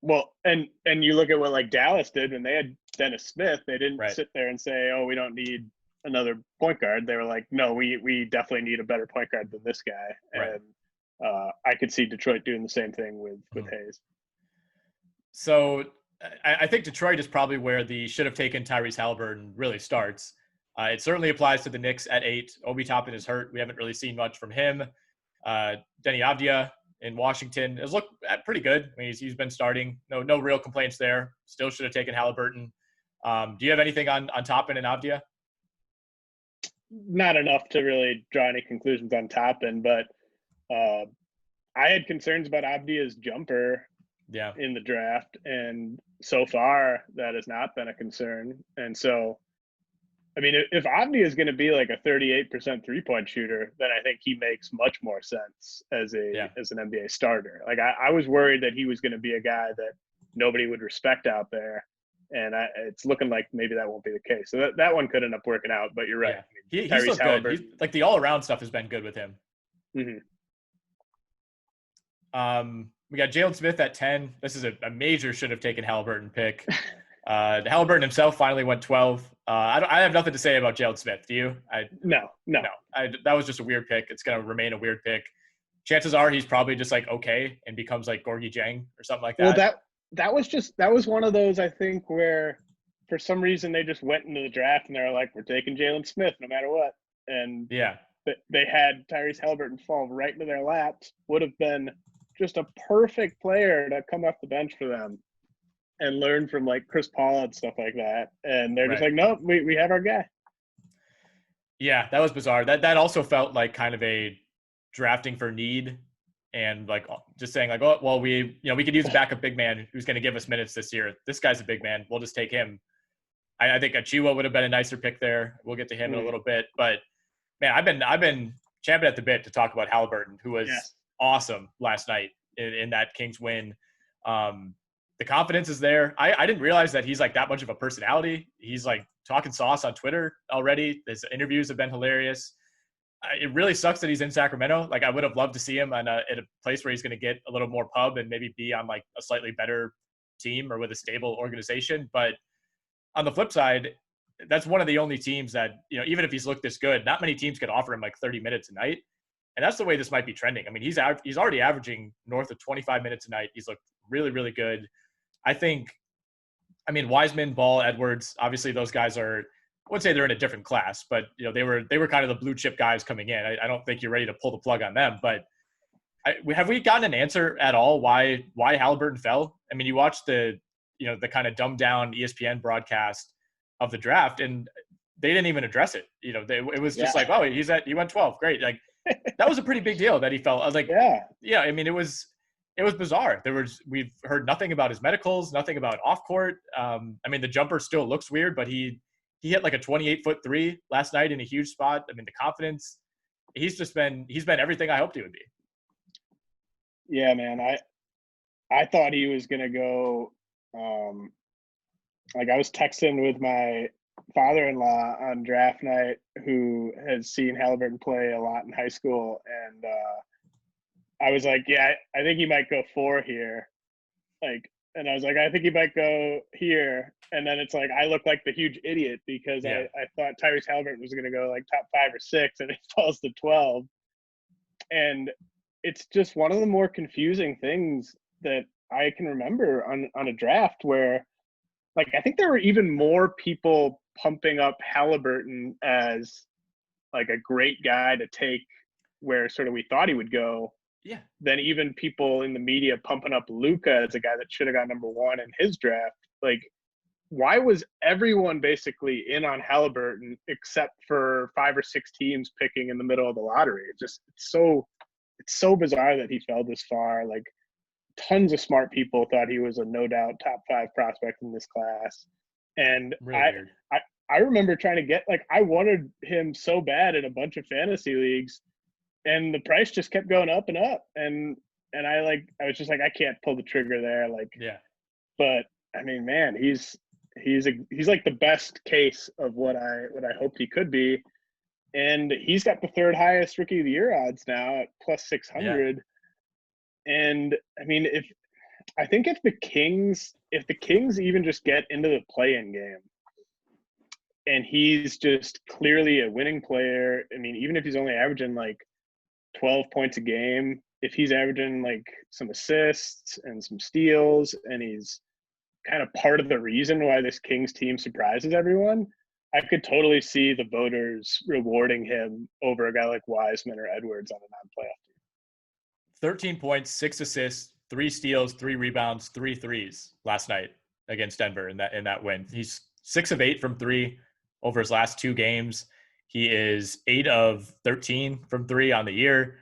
Well, and you look at what like Dallas did when they had Dennis Smith. They didn't sit there and say, "Oh, we don't need another point guard." They were like, "No, we definitely need a better point guard than this guy." Right. And I could see Detroit doing the same thing with Hayes. So I think Detroit is probably where the should have taken Tyrese Halliburton really starts. It certainly applies to the Knicks at 8. Obi Toppin is hurt. We haven't really seen much from him. Denny Avdia in Washington has looked pretty good. I mean, he's been starting. No real complaints there. Still should have taken Halliburton. Do you have anything on Toppin and Avdia? Not enough to really draw any conclusions on Toppin, but I had concerns about Avdia's jumper in the draft, and so far that has not been a concern. And so, I mean, if Avdia is going to be like a 38% three-point shooter, then I think he makes much more sense as an NBA starter. Like I was worried that he was going to be a guy that nobody would respect out there, and it's looking like maybe that won't be the case. So that one could end up working out. But you're right. Yeah. He's looked good. Like the all-around stuff has been good with him. Mm-hmm. We got Jalen Smith at 10. This is a major should have taken Halliburton pick. Halliburton himself finally went 12. I have nothing to say about Jalen Smith. Do you? No. That was just a weird pick. It's going to remain a weird pick. Chances are he's probably just like okay and becomes like Gorgie Jang or something like that. Well, that was one of those, I think, where for some reason they just went into the draft and they were like, we're taking Jalen Smith no matter what. And they had Tyrese Halliburton fall right into their laps. Would have been just a perfect player to come off the bench for them and learn from like Chris Paul and stuff like that. And they're just like, nope, we have our guy. Yeah, that was bizarre. That also felt like kind of a drafting for need and like just saying like, oh, well, we could use a backup big man who's going to give us minutes this year. This guy's a big man. We'll just take him. I think Achiuwa would have been a nicer pick there. We'll get to him in a little bit, but man, I've been champing at the bit to talk about Halliburton, who was awesome last night in that Kings win. The confidence is there. I didn't realize that he's like that much of a personality. He's like talking sauce on Twitter already. His interviews have been hilarious. It really sucks that he's in Sacramento. Like I would have loved to see him at a place where he's going to get a little more pub and maybe be on like a slightly better team or with a stable organization. But on the flip side, that's one of the only teams that, even if he's looked this good, not many teams could offer him like 30 minutes a night. And that's the way this might be trending. I mean, he's already averaging north of 25 minutes a night. He's looked really, really good. Wiseman, Ball, Edwards, obviously those guys are, I wouldn't say they're in a different class, but they were kind of the blue chip guys coming in. I don't think you're ready to pull the plug on them, but have we gotten an answer at all why Halliburton fell? I mean, you watched the kind of dumbed down ESPN broadcast of the draft and they didn't even address it. It was just like, oh, he went 12. Great. Like that was a pretty big deal that he fell. I was like, yeah. I mean, it was bizarre. We've heard nothing about his medicals, nothing about off court. The jumper still looks weird, but he hit like a 28-foot three last night in a huge spot. I mean, the confidence, he's been everything I hoped he would be. Yeah, man. I thought he was going to go, I was texting with my father-in-law on draft night who has seen Halliburton play a lot in high school. And I was like, yeah, I think he might go 4 here. And I was like, I think he might go here. And then it's like, I look like the huge idiot because I thought Tyrese Halliburton was going to go like top 5 or 6 and he falls to 12. And it's just one of the more confusing things that I can remember on a draft where I think there were even more people pumping up Halliburton as like a great guy to take where sort of we thought he would go. Yeah. Than even people in the media pumping up Luka as a guy that should have got number 1 in his draft. Like, why was everyone basically in on Halliburton except for 5 or 6 teams picking in the middle of the lottery? It's so bizarre that he fell this far. Like, tons of smart people thought he was a no doubt top 5 prospect in this class. And really I remember trying to get, I wanted him so bad in a bunch of fantasy leagues, and the price just kept going up and up. And and I was just like, I can't pull the trigger there. Yeah. But I mean, man, he's like the best case of what I hoped he could be. And he's got the third highest rookie of the year odds now at plus 600. Yeah. And I mean, if the Kings even just get into the play-in game and he's just clearly a winning player, I mean, even if he's only averaging like 12 points a game, if he's averaging like some assists and some steals and he's kind of part of the reason why this Kings team surprises everyone, I could totally see the voters rewarding him over a guy like Wiseman or Edwards on a non-playoff team. 13 points, 6 assists, 3 steals, 3 rebounds, 3 threes last night against Denver in that win. He's 6 of 8 from 3 over his last 2 games. He is 8 of 13 from 3 on the year.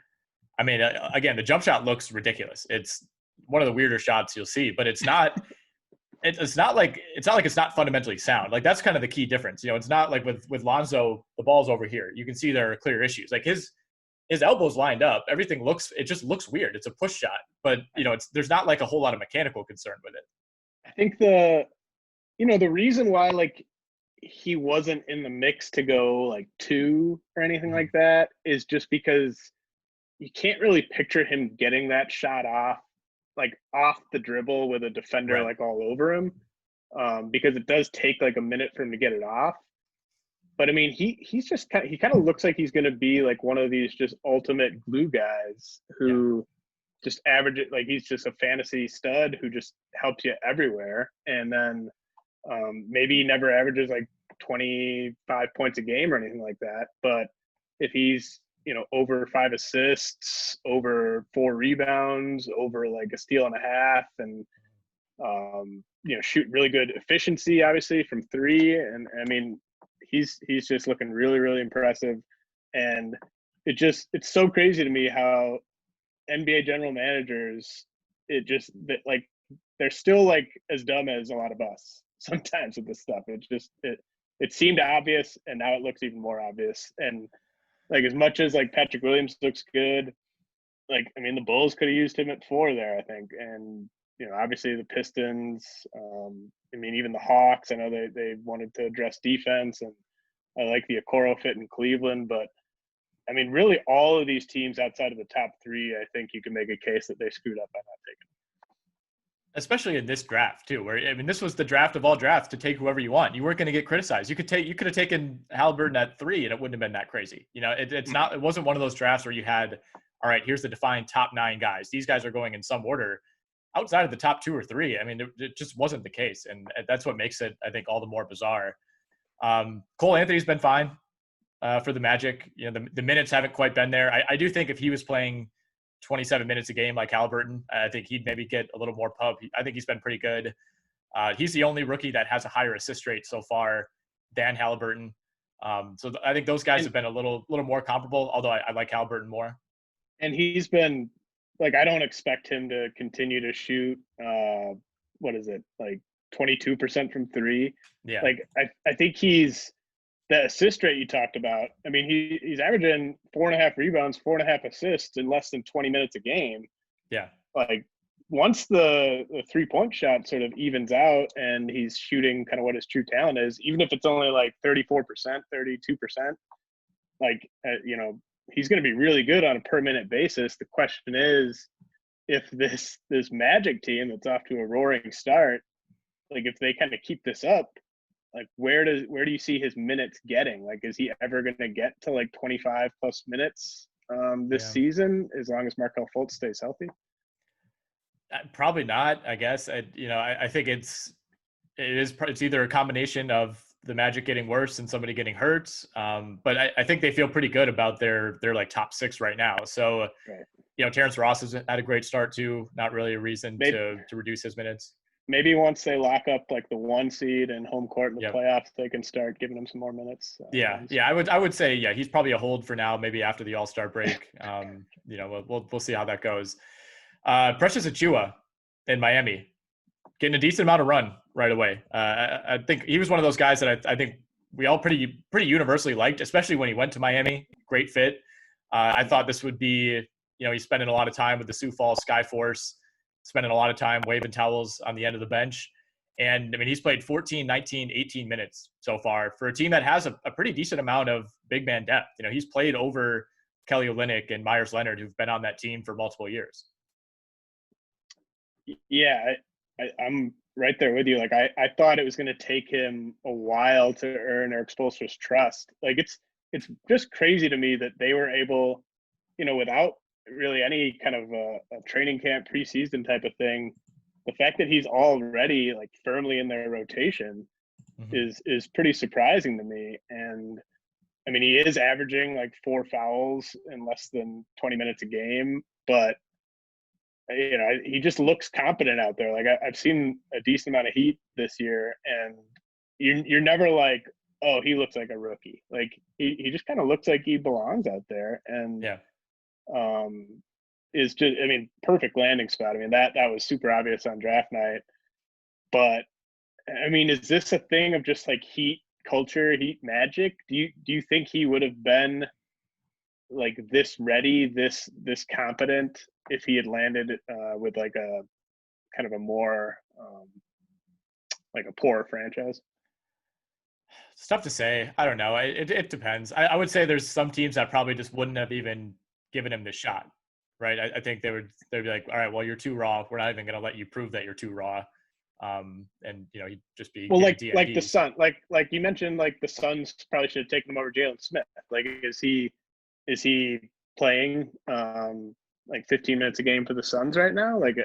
I mean, again, the jump shot looks ridiculous. It's one of the weirder shots you'll see, but it's not. It's not like it's not fundamentally sound. Like that's kind of the key difference. It's not like with Lonzo, the ball's over here. You can see there are clear issues. Like his elbows lined up. Everything just looks weird. It's a push shot, but there's not like a whole lot of mechanical concern with it. I think the reason why like he wasn't in the mix to go like 2 or anything like that is just because you can't really picture him getting that shot off the dribble with a defender right. like all over him, because it does take like a minute for him to get it off. But I mean, he kind of looks like he's going to be like one of these just ultimate glue guys who just average it. Like he's just a fantasy stud who just helps you everywhere. And then maybe he never averages like 25 points a game or anything like that. But if he's over 5 assists, over 4 rebounds, over like a steal and a half, and shoot really good efficiency, obviously from 3. And I mean, he's just looking really, really impressive. And it's so crazy to me how NBA general managers, they're still like as dumb as a lot of us sometimes with this stuff. It seemed obvious, and now it looks even more obvious. And like as much as like Patrick Williams looks good, like I mean the Bulls could have used him at 4 there, I think. And obviously the Pistons, I mean even the Hawks, I know they wanted to address defense, and I like the Okoro fit in Cleveland, but I mean really all of these teams outside of the top 3, I think you can make a case that they screwed up by not taking them. Especially in this draft too, where I mean this was the draft of all drafts to take whoever you want. You weren't going to get criticized. You could have taken Haliburton at 3 and it wouldn't have been that crazy. It wasn't one of those drafts where you had, all right, here's the defined top 9 guys. These guys are going in some order. Outside of the top 2 or 3, I mean, it just wasn't the case. And that's what makes it, I think, all the more bizarre. Cole Anthony's been fine for the Magic. The minutes haven't quite been there. I do think if he was playing 27 minutes a game like Haliburton, I think he'd maybe get a little more pub. I think he's been pretty good. He's the only rookie that has a higher assist rate so far than Haliburton. So I think those guys have been a little more comparable, although I like Haliburton more. And he's been like, I don't expect him to continue to shoot, 22% from 3. Yeah. Like, I think he's the assist rate you talked about. I mean, he's averaging 4.5 rebounds, 4.5 assists in less than 20 minutes a game. Yeah. Like, once the 3-point shot sort of evens out and he's shooting kind of what his true talent is, even if it's only like 34%, 32%, like, he's going to be really good on a per minute basis. The question is, if this Magic team that's off to a roaring start, like if they kind of keep this up, like where do you see his minutes getting? Like, is he ever going to get to like 25 plus minutes this season as long as Markelle Fultz stays healthy? Probably not, I guess. I think it's either a combination of the Magic getting worse and somebody getting hurt. But I think they feel pretty good about their like top 6 right now. So, right. Terrence Ross has had a great start too. Not really a reason to reduce his minutes. Maybe once they lock up like the 1 seed and home court in the playoffs, they can start giving him some more minutes. I would say he's probably a hold for now. Maybe after the All-Star break. We'll see how that goes. Precious Achiuwa in Miami, getting a decent amount of run right away. I think he was one of those guys that I think we all pretty universally liked, especially when he went to Miami. Great fit. I thought this would be, he's spending a lot of time with the Sioux Falls Skyforce, spending a lot of time waving towels on the end of the bench. And, I mean, he's played 14, 19, 18 minutes so far for a team that has a pretty decent amount of big man depth. He's played over Kelly Olynyk and Myers Leonard, who've been on that team for multiple years. Yeah, I'm right there with you. Like, I thought it was going to take him a while to earn Eric Spoelstra's trust. Like, it's just crazy to me that they were able, without really any kind of a training camp preseason type of thing, the fact that he's already like firmly in their rotation is pretty surprising to me. And I mean, he is averaging like 4 fouls in less than 20 minutes a game, but he just looks competent out there. Like I've seen a decent amount of Heat this year, and you're never like, oh, he looks like a rookie. Like he just kind of looks like he belongs out there. And is just, I mean, perfect landing spot. I mean, that was super obvious on draft night. But I mean, is this a thing of just like Heat culture, Heat magic? Do you think he would have been like this ready, this competent if he had landed with like a kind of a more like a poorer franchise? It's tough to say. I don't know. It depends. I would say there's some teams that probably just wouldn't have even given him the shot, right? I think they'd be like, all right, well, you're too raw. We're not even going to let you prove that you're too raw. And he'd just be like the Sun, like you mentioned, like the Suns probably should have taken him over Jalen Smith. Like, is he playing like 15 minutes a game for the Suns right now? Like,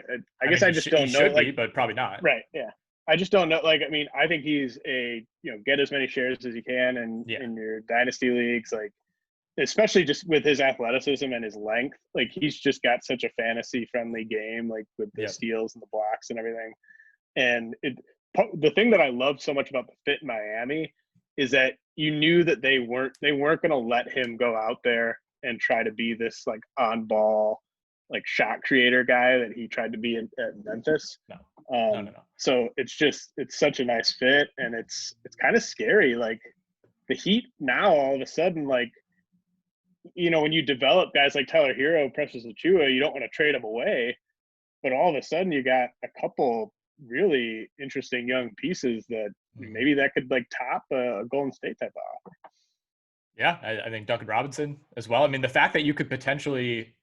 I guess I just don't know. Should be, but probably not. Right? Yeah. I just don't know. Like, I mean, I think he's get as many shares as you can in your dynasty leagues, like, especially just with his athleticism and his length. Like, he's just got such a fantasy friendly game, like with the steals and the blocks and everything. And the thing that I love so much about the fit in Miami is that you knew that they weren't going to let him go out there and try to be this like on ball, like shot creator guy that he tried to be at Memphis. No. So it's such a nice fit, and it's kind of scary. Like the Heat now, all of a sudden, like, when you develop guys like Tyler Hero, Precious Achiuwa, you don't want to trade them away, but all of a sudden you got a couple really interesting young pieces that maybe that could like top a Golden State type of offer. Yeah, I think Duncan Robinson as well. I mean, the fact that you could potentially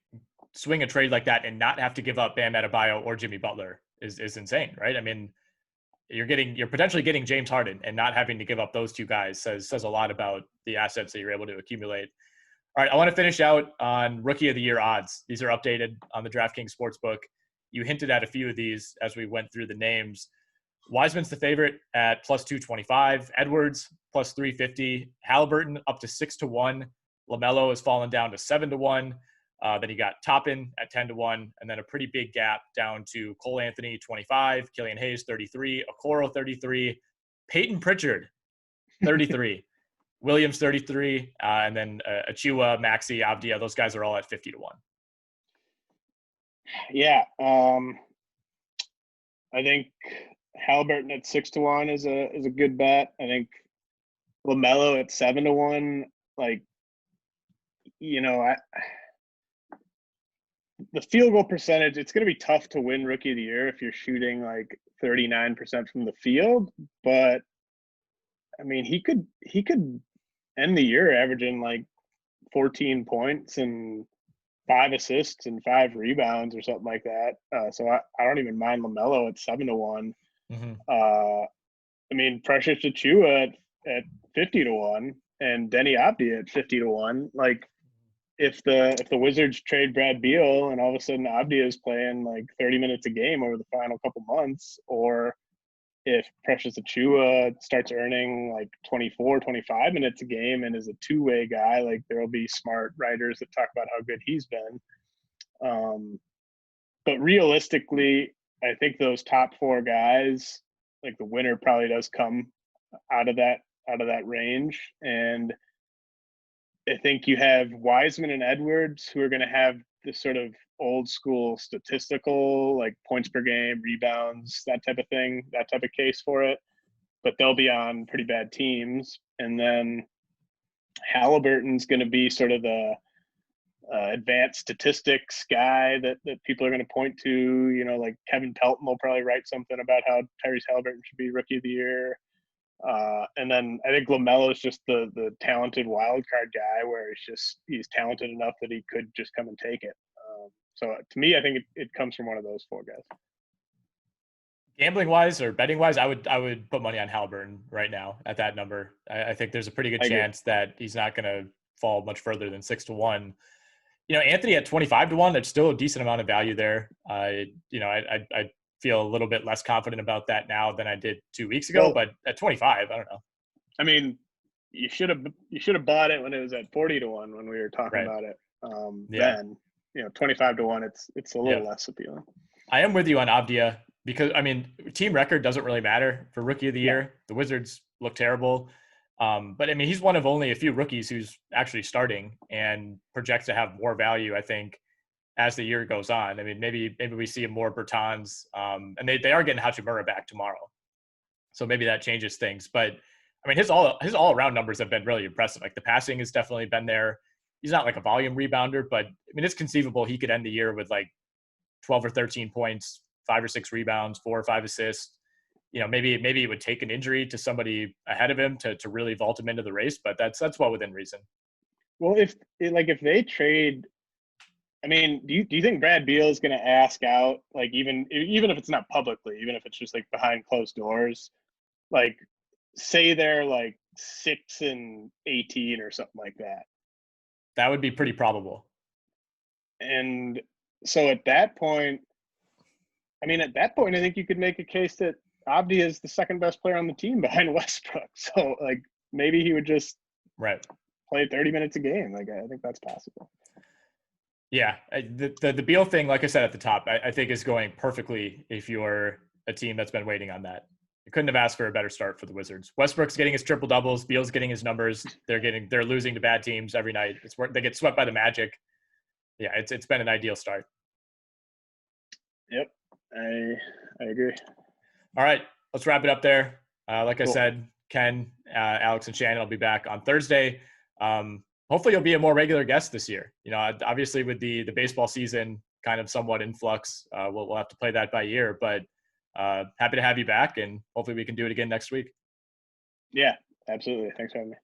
swing a trade like that and not have to give up Bam Adebayo or Jimmy Butler is insane, right? I mean, you're potentially getting James Harden and not having to give up those two guys says a lot about the assets that you're able to accumulate. All right, I want to finish out on Rookie of the Year odds. These are updated on the DraftKings Sportsbook. You hinted at a few of these as we went through the names. Wiseman's the favorite at plus 225. Edwards plus 350. Halliburton up to 6-1. LaMelo has fallen down to 7-1. Then you got Toppin at 10-1, and then a pretty big gap down to Cole Anthony 25, Killian Hayes 33, Okoro 33, Peyton Pritchard 33, Williams 33, and then Achiuwa, Maxey, Avdia. Those guys are all at 50-1. Yeah, I think Halliburton at 6-1 is a good bet. I think LaMelo at 7-1, like, the field goal percentage, it's going to be tough to win Rookie of the Year if you're shooting like 39% from the field. But I mean, he could end the year averaging like 14 points and 5 assists and 5 rebounds or something like that. So I don't even mind LaMelo at 7-1. I mean, Precious Achiuwa at 50-1 and Denny Avdia at 50-1. Like, if the Wizards trade Brad Beal and all of a sudden Avdia is playing like 30 minutes a game over the final couple months, or if Precious Achiuwa starts earning like 24, 25 minutes a game and is a two-way guy, like there will be smart writers that talk about how good he's been. But realistically, I think those top 4 guys, like the winner probably does come out of that range. And I think you have Wiseman and Edwards who are going to have this sort of old school statistical, like points per game, rebounds, that type of thing, that type of case for it. But they'll be on pretty bad teams. And then Halliburton's going to be sort of the advanced statistics guy that people are going to point to. Like Kevin Pelton will probably write something about how Tyrese Halliburton should be Rookie of the Year. And then I think LaMelo is just the talented wild card guy, where he's talented enough that he could just come and take it. So to me, I think it comes from one of those 4 guys. Gambling wise or betting wise, I would put money on Halliburton right now at that number. I think there's a pretty good chance that he's not going to fall much further than 6-1. Anthony at 25-1, that's still a decent amount of value there. I feel a little bit less confident about that now than I did 2 weeks ago, but at 25, I don't know. I mean, you should have bought it when it was at 40-1 when we were talking about it. Then 25-1, it's a little less appealing. I am with you on Avdia because team record doesn't really matter for Rookie of the Year. The Wizards look terrible. But he's one of only a few rookies who's actually starting and projects to have more value, I think, as the year goes on. Maybe we see more Bertans, and they are getting Hachimura back tomorrow, so maybe that changes things. But his all around numbers have been really impressive. Like the passing has definitely been there. He's not like a volume rebounder, but it's conceivable he could end the year with like 12 or 13 points, 5 or 6 rebounds, 4 or 5 assists. Maybe it would take an injury to somebody ahead of him to really vault him into the race, but that's well within reason. Well, if they trade, do you think Brad Beal is going to ask out, like even if it's not publicly, even if it's just like behind closed doors, like say they're like 6-18 or something like that? That would be pretty probable. And so at that point, I think you could make a case that Avdia is the second best player on the team behind Westbrook. So like maybe he would just play 30 minutes a game. Like I think that's possible. Yeah, the Beal thing, like I said at the top, I think is going perfectly if you're a team that's been waiting on that. You couldn't have asked for a better start for the Wizards. Westbrook's getting his triple doubles. Beal's getting his numbers. They're losing to bad teams every night. They get swept by the Magic. Yeah, it's been an ideal start. Yep, I agree. All right, let's wrap it up there. Like I said, Ken, Alex, and Shannon will be back on Thursday. Hopefully you'll be a more regular guest this year. Obviously with the baseball season kind of somewhat in flux, we'll have to play that by ear, but happy to have you back, and hopefully we can do it again next week. Yeah, absolutely. Thanks for having me.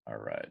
All right.